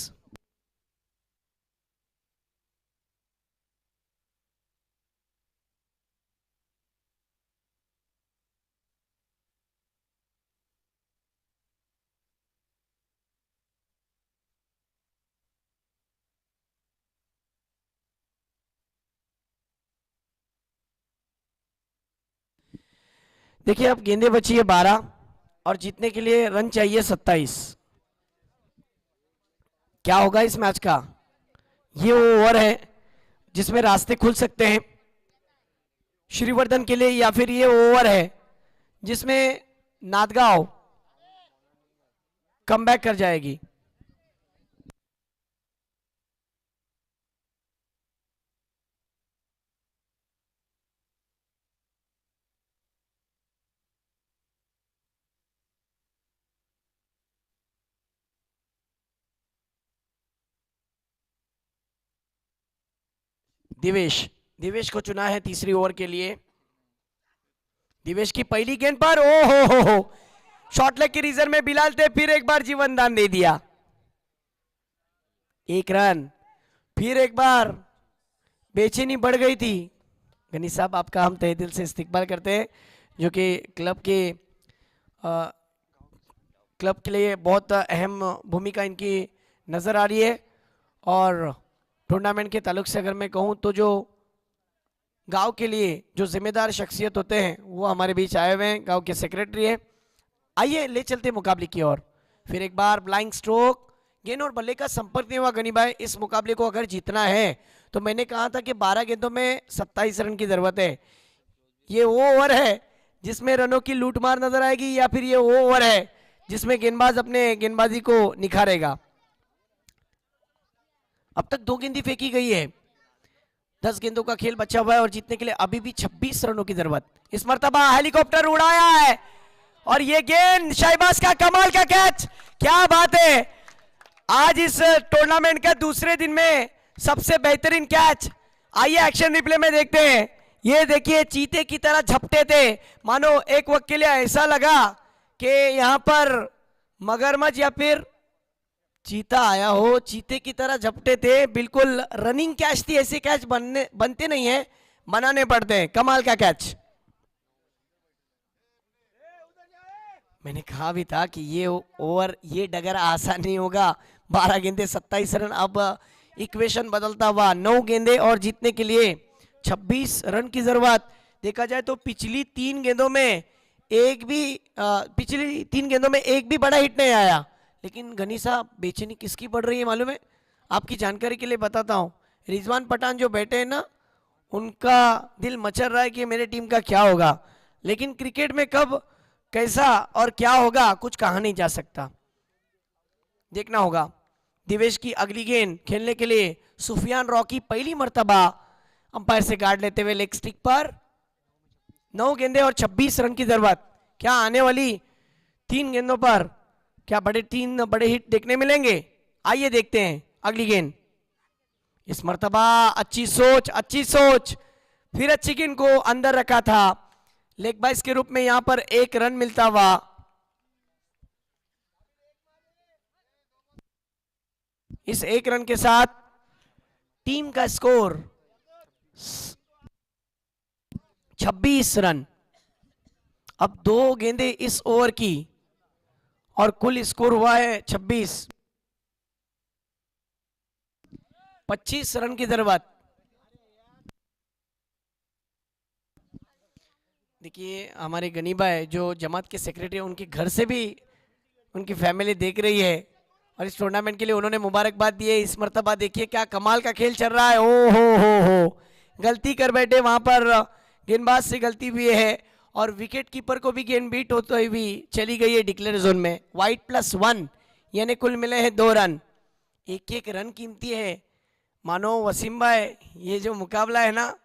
देखिए अब गेंदे बची है 12 और जीतने के लिए रन चाहिए 27। क्या होगा इस मैच का? ये वो ओवर है जिसमें रास्ते खुल सकते हैं श्रीवर्धन के लिए, या फिर ये ओवर है जिसमें नादगांव कमबैक कर जाएगी। दिवेश, दिवेश को चुना है तीसरी ओवर के लिए। दिवेश की पहली गेंद पर ओ हो, शॉर्ट लेग के रीजन में बिलाल थे, फिर एक बार जीवन दान दे दिया। 1 रन, फिर एक बार बेचैनी बढ़ गई थी। गनी साहब, आपका हम तहे दिल से इस्तकबाल करते हैं, जो कि क्लब के लिए बहुत अहम भूमिका इनकी नजर आ रही है। और टूर्नामेंट के ताल्लुक से अगर मैं कहूं तो जो गांव के लिए जो जिम्मेदार शख्सियत होते हैं वो हमारे बीच आए हुए हैं, गांव के सेक्रेटरी है। आइए ले चलते मुकाबले की ओर। फिर एक बार ब्लाइंग स्ट्रोक, गेंद और बल्ले का संपर्क नहीं हुआ। गनी भाई, इस मुकाबले को अगर जीतना है तो मैंने कहा था कि 12 गेंदों में 27 रन की जरूरत है। ये वो ओवर है जिसमें रनों की लूटमार नजर आएगी, या फिर ये वो ओवर है जिसमें गेंदबाज अपने गेंदबाजी को निखारेगा। अब तक 2 गेंदें फेंकी गई है, 10 गेंदों का खेल बचा हुआ है और जीतने के लिए अभी भी 26 रनों की जरूरत। इस मर्तबा हेलीकॉप्टर उड़ाया है और ये गेंद शाहबाज का कमाल का कैच। क्या बात है, आज इस टूर्नामेंट का दूसरे दिन में सबसे बेहतरीन कैच। आइए एक्शन रिप्ले में देखते हैं। ये देखिए, चीते की तरह झपटे थे, मानो एक वक्त के लिए ऐसा लगा कि यहां पर मगरमच्छ या फिर चीता आया हो। चीते की तरह झपटे थे, बिल्कुल रनिंग कैच थी। ऐसे कैच बनते नहीं है, बनाने पड़ते हैं। कमाल का कैच। मैंने कहा भी था कि ये ओवर, ये डगर आसान नहीं होगा। 12 गेंदे 27 रन। अब इक्वेशन बदलता हुआ, 9 गेंदे और जीतने के लिए 26 रन की जरूरत। देखा जाए तो पिछली 3 गेंदों में एक भी बड़ा हिट नहीं आया। लेकिन गनी साहब, बेचैनी किसकी बढ़ रही है मालूम है? आपकी जानकारी के लिए बताता हूं, रिजवान पठान जो बैठे हैं ना, उनका दिल मचल रहा है कि मेरे टीम का क्या होगा। लेकिन क्रिकेट में कब कैसा और क्या होगा कुछ कहा नहीं जा सकता, देखना होगा। दिवेश की अगली गेंद खेलने के लिए सुफियान रॉकी पहली मर्तबा अंपायर से गार्ड लेते हुए लेग स्टिक पर। 9 गेंदे और 26 रन की जरूरत। क्या आने वाली 3 गेंदों पर क्या 3 बड़े हिट देखने मिलेंगे? आइए देखते हैं अगली गेंद। इस मर्तबा अच्छी सोच, फिर अच्छी गेंद को अंदर रखा था। लेग बाइस के रूप में यहां पर 1 रन मिलता हुआ। इस 1 रन के साथ टीम का स्कोर 26 रन। अब 2 गेंदे इस ओवर की और कुल स्कोर हुआ है 26। 25 रन की जरूरत। देखिए, हमारे गनी भाई जो जमात के सेक्रेटरी हैं, उनके घर से भी उनकी फैमिली देख रही है और इस टूर्नामेंट के लिए उन्होंने मुबारकबाद दी है। इस मर्तबा देखिए क्या कमाल का खेल चल रहा है। ओ हो, गलती कर बैठे वहां पर, गेंदबाज से गलती हुई है और विकेट कीपर को भी गेंद बीट होते हुई चली गई है डिक्लेयर जोन में। वाइड +1 यानी कुल मिले हैं 2 रन। एक रन कीमती है। मानो वसीम भाई, ये जो मुकाबला है ना,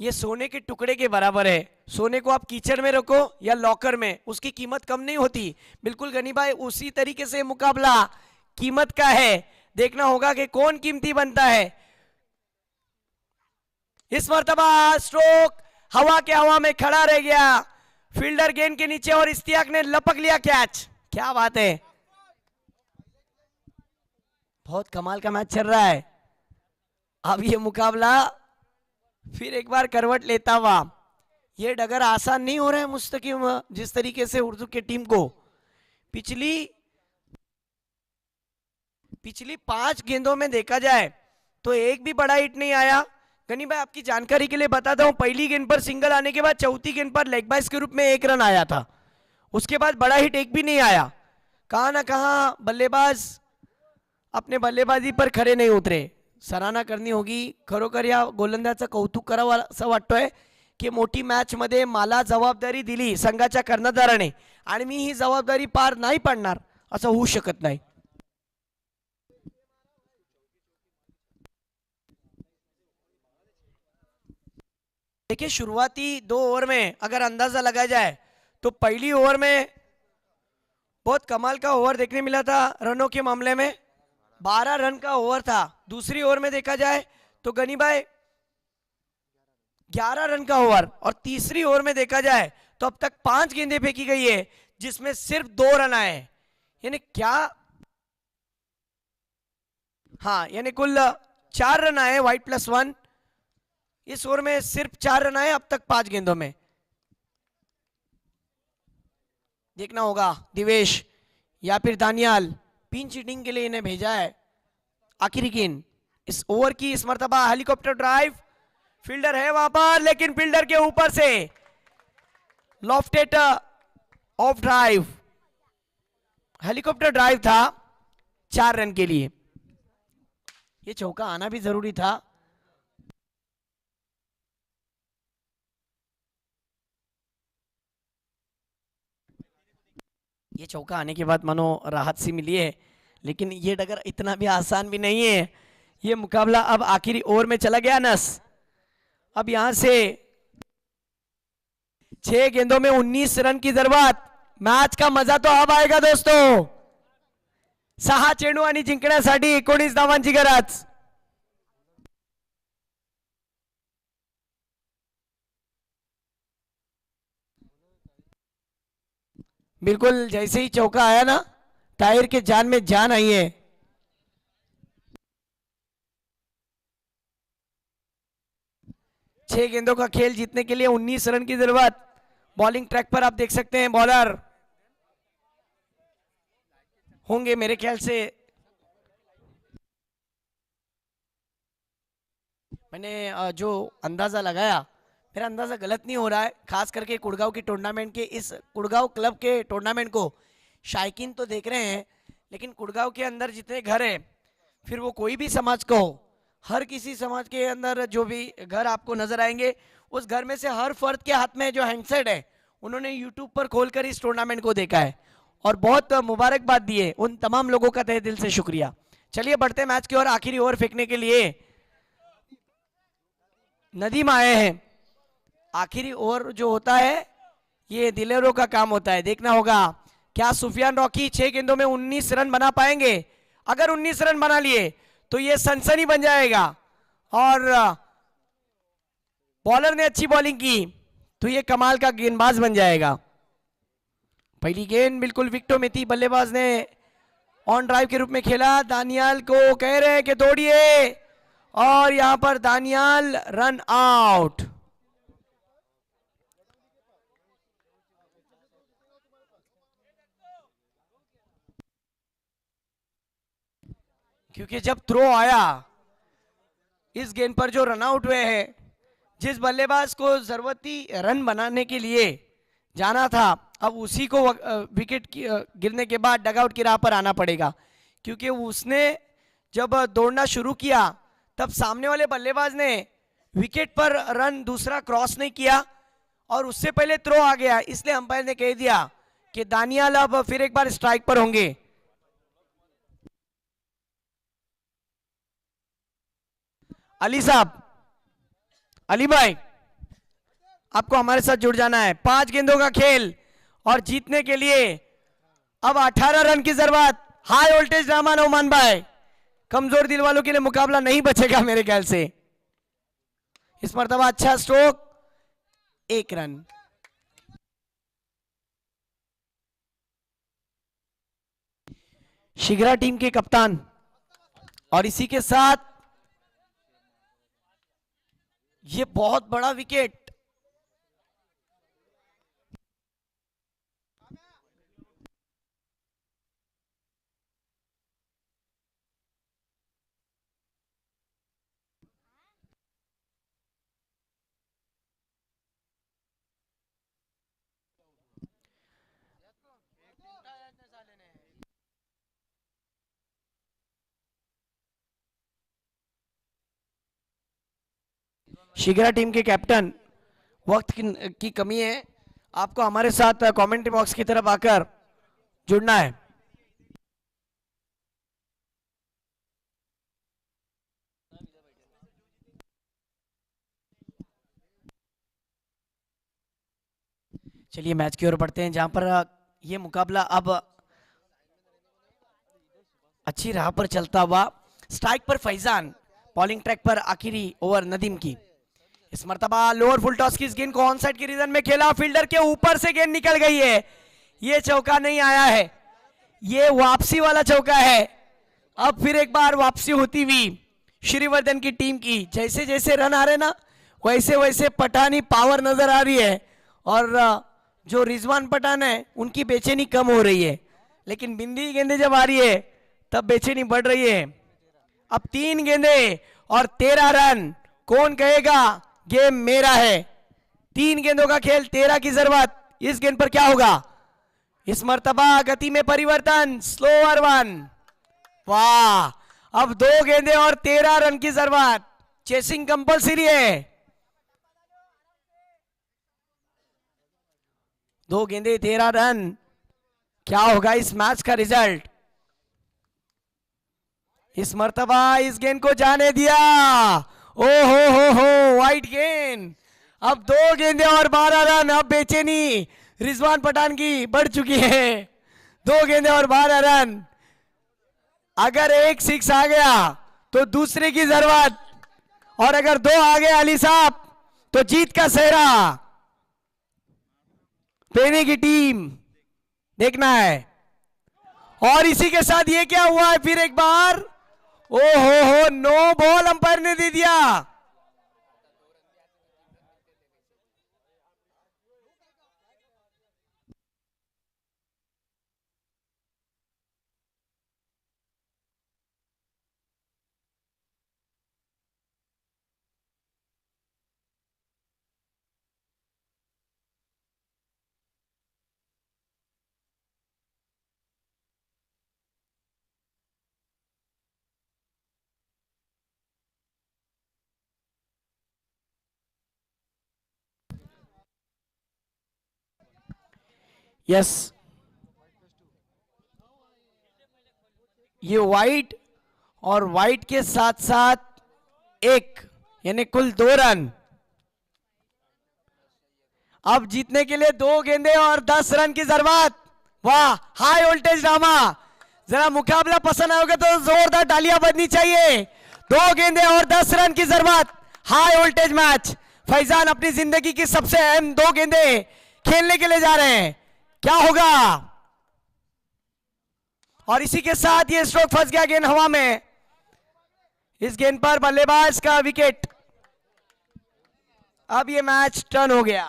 ये सोने के टुकड़े के बराबर है। सोने को आप कीचड़ में रखो या लॉकर में, उसकी कीमत कम नहीं होती। बिल्कुल गनी भाई, उसी तरीके से मुकाबला कीमत का है। देखना होगा कि कौन कीमती बनता है। इस मर्तबा स्ट्रोक हवा में खड़ा रह गया, फील्डर गेंद के नीचे और इश्तियाक ने लपक लिया कैच। क्या बात है, बहुत कमाल का मैच चल रहा है। अब ये मुकाबला फिर एक बार करवट लेता हुआ। ये डगर आसान नहीं हो रहा है मुस्तकिम, जिस तरीके से उर्दू की टीम को पिछली 5 गेंदों में देखा जाए तो एक भी बड़ा हिट नहीं आया। गनी भाई, आपकी जानकारी के लिए बताता हूं, पहली गेंद पर सिंगल आने के बाद चौथी गेंद पर लेग बाइस के रूप में 1 रन आया था। उसके बाद बड़ा हिट एक भी नहीं आया। कहां ना कहां बल्लेबाज अपने बल्लेबाजी पर खरे नहीं उतरे। सराहना करनी होगी खरोखर या गोलंदाजाचं कौतुक करावं असं वाटतंय की मोठी मॅच मध्ये मला जबाबदारी दिली संघाच्या कर्णधाराने आणि मी ही जबाबदारी पार नाही पाडणार असं होऊ शकत नाही। देखिए, शुरुआती 2 ओवर में अगर अंदाजा लगाया जाए तो पहली ओवर में बहुत कमाल का ओवर देखने मिला था। रनों के मामले में 12 रन का ओवर था। दूसरी ओवर में देखा जाए तो गनी भाई 11 रन का ओवर, और तीसरी ओवर में देखा जाए तो अब तक 5 गेंदें फेंकी गई है जिसमें सिर्फ 2 रन आए, यानी क्या, हाँ यानी कुल 4 रन आए, वाइड +1। इस ओवर में सिर्फ 4 रन आए अब तक 5 गेंदों में। देखना होगा दिवेश या फिर दानियाल, पिंच हिटिंग के लिए इन्हें भेजा है। आखिरी गेंद इस ओवर की, इस मर्तबा हेलीकॉप्टर ड्राइव, फील्डर है वहां पर लेकिन फील्डर के ऊपर से lofted of drive, helicopter drive था 4 रन के लिए। ये चौका आना भी जरूरी था। ये चौका आने के बाद मानो राहत सी मिली है, लेकिन ये डगर इतना भी आसान भी नहीं है। ये मुकाबला अब आखिरी ओवर में चला गया नस। अब यहां से 6 गेंदों में 19 रन की जरूरत। मैच का मजा तो अब आएगा दोस्तों। 6 चेंडू आणि जिंकण्यासाठी 19 धावांची गरज। बिल्कुल जैसे ही चौका आया ना, टायर के जान में जान आई है। छह गेंदों का खेल जीतने के लिए 19 रन की जरूरत। बॉलिंग ट्रैक पर आप देख सकते हैं बॉलर होंगे मेरे ख्याल से, मैंने जो अंदाजा लगाया, मेरा अंदाजा गलत नहीं हो रहा है। खास करके कुड़गांव की टूर्नामेंट के, इस कुड़गांव क्लब के टूर्नामेंट को शायकीन तो देख रहे हैं, लेकिन कुड़गांव के अंदर जितने घर हैं, फिर वो कोई भी समाज का हो, हर किसी समाज के अंदर जो भी घर आपको नजर आएंगे, उस घर में से हर फर्द के हाथ में जो हैंडसेट है, उन्होंने यूट्यूब पर खोलकर इस टूर्नामेंट को देखा है और बहुत मुबारकबाद दी है। उन तमाम लोगों का तहे दिल से शुक्रिया। चलिए बढ़ते मैच की ओर। आखिरी ओवर फेंकने के लिए नदीम आए हैं। आखिरी ओवर जो होता है ये दिलेरों का काम होता है। देखना होगा क्या सुफियान रॉकी 6 गेंदों में 19 रन बना पाएंगे। अगर 19 रन बना लिए तो ये सनसनी बन जाएगा, और बॉलर ने अच्छी बॉलिंग की तो ये कमाल का गेंदबाज बन जाएगा। पहली गेंद बिल्कुल विकेटों में थी, बल्लेबाज ने ऑन ड्राइव के रूप में खेला। दानियाल को कह रहे हैं कि दौड़िए, और यहां पर दानियाल रन आउट। क्योंकि जब थ्रो आया इस गेंद पर जो रन आउट हुए हैं, जिस बल्लेबाज को जरूरती रन बनाने के लिए जाना था, अब उसी को विकेट गिरने के बाद डगआउट की राह पर आना पड़ेगा। क्योंकि उसने जब दौड़ना शुरू किया तब सामने वाले बल्लेबाज ने विकेट पर रन दूसरा क्रॉस नहीं किया और उससे पहले थ्रो आ गया, इसलिए अंपायर ने कह दिया कि दानियाल अब फिर एक बार स्ट्राइक पर होंगे। अली साहब, अली भाई, आपको हमारे साथ जुड़ जाना है। 5 गेंदों का खेल और जीतने के लिए अब 18 रन की जरूरत। हाई वोल्टेज ड्रामा नौमान भाई, कमजोर दिल वालों के लिए मुकाबला नहीं बचेगा मेरे ख्याल से। इस मर्तबा अच्छा स्ट्रोक, 1 रन। शिगरा टीम के कप्तान, और इसी के साथ ये बहुत बड़ा विकेट। शिगरा टीम के कैप्टन, वक्त की कमी है, आपको हमारे साथ कमेंट्री बॉक्स की तरफ आकर जुड़ना है। चलिए मैच की ओर बढ़ते हैं, जहां पर यह मुकाबला अब अच्छी राह पर चलता हुआ। स्ट्राइक पर फैजान, बॉलिंग ट्रैक पर आखिरी ओवर नदीम की। इस मर्तबा लोअर फुल टॉस की इस गेंद को ऑन साइड के रीजन में खेला, फील्डर के ऊपर से गेंद निकल गई है। ये चौका नहीं आया है, ये वापसी वाला चौका है। अब फिर एक बार वापसी होती हुई श्रीवर्धन की टीम की। जैसे जैसे रन आ रहे ना, वैसे वैसे पठानी पावर नजर आ रही है, और जो रिजवान पठान है उनकी बेचैनी कम हो रही है। लेकिन बिंदी गेंदे जब आ रही है तब बेचैनी बढ़ रही है। अब 3 गेंदे और 13 रन, कौन कहेगा गेम मेरा है। 3 गेंदों का खेल, 13 की जरूरत। इस गेंद पर क्या होगा? इस मर्तबा गति में परिवर्तन, स्लोअर वन। वाह, अब 2 गेंदे और 13 रन की जरूरत। चेसिंग कंपलसरी है। 2 गेंदे 13 रन, क्या होगा इस मैच का रिजल्ट? इस मर्तबा इस गेंद को जाने दिया। ओ हो, वाइट गेंद। अब 2 गेंदे और 12 रन। अब बेचैनी रिजवान पठान की बढ़ चुकी है। 2 गेंदे और 12 रन। अगर एक 6 आ गया तो दूसरे की जरूरत, और अगर 2 आ गए अली साहब तो जीत का सेहरा पेने की टीम देखना है। और इसी के साथ ये क्या हुआ है फिर एक बार? ओ हो, नो बॉल अंपायर ने दे दिया। यस, ये व्हाइट और व्हाइट के साथ साथ 1, यानी कुल 2 रन। अब जीतने के लिए 2 गेंदे और 10 रन की जरूरत। वाह, हाई वोल्टेज ड्रामा। जरा मुकाबला पसंद आएगा तो जोरदार तालियां बजनी चाहिए। 2 गेंदे और 10 रन की जरूरत, हाई वोल्टेज मैच। फैजान अपनी जिंदगी की सबसे अहम 2 गेंदे खेलने के लिए जा रहे हैं, क्या होगा? और इसी के साथ ये स्ट्रोक फंस गया गेंद हवा में। इस गेंद पर बल्लेबाज का विकेट। अब ये मैच टर्न हो गया।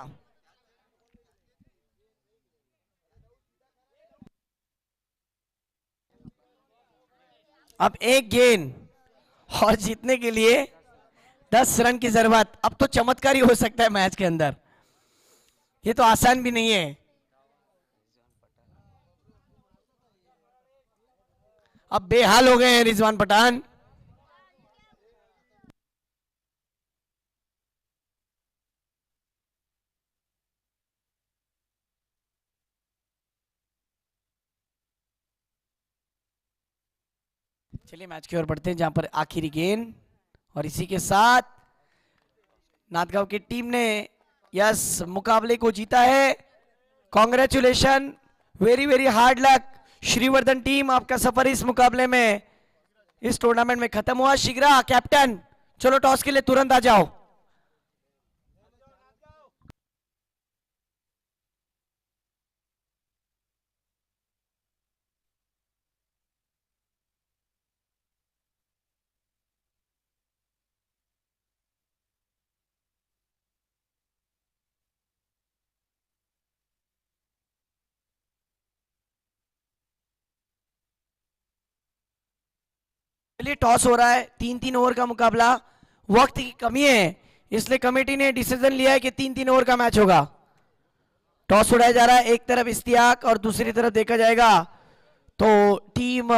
अब 1 गेंद और जीतने के लिए 10 रन की जरूरत। अब तो चमत्कार ही हो सकता है मैच के अंदर, ये तो आसान भी नहीं है। अब बेहाल हो गए हैं रिजवान पठान। चलिए मैच की ओर बढ़ते हैं, जहां पर आखिरी गेंद, और इसी के साथ नांदगांव की टीम ने यस मुकाबले को जीता है। Congratulation, very very hard luck Shrivardhan team. आपका सफर इस मुकाबले में, इस टूर्नामेंट में खत्म हुआ। शिग्रा कैप्टन, चलो टॉस के लिए तुरंत आ जाओ। चलिए टॉस हो रहा है, 3-3 ओवर का मुकाबला, वक्त की कमी है, इसलिए कमेटी ने डिसीजन लिया है कि 3-3 ओवर का मैच होगा। टॉस उड़ाया जा रहा है, एक तरफ इश्तियाक और दूसरी तरफ देखा जाएगा तो टीम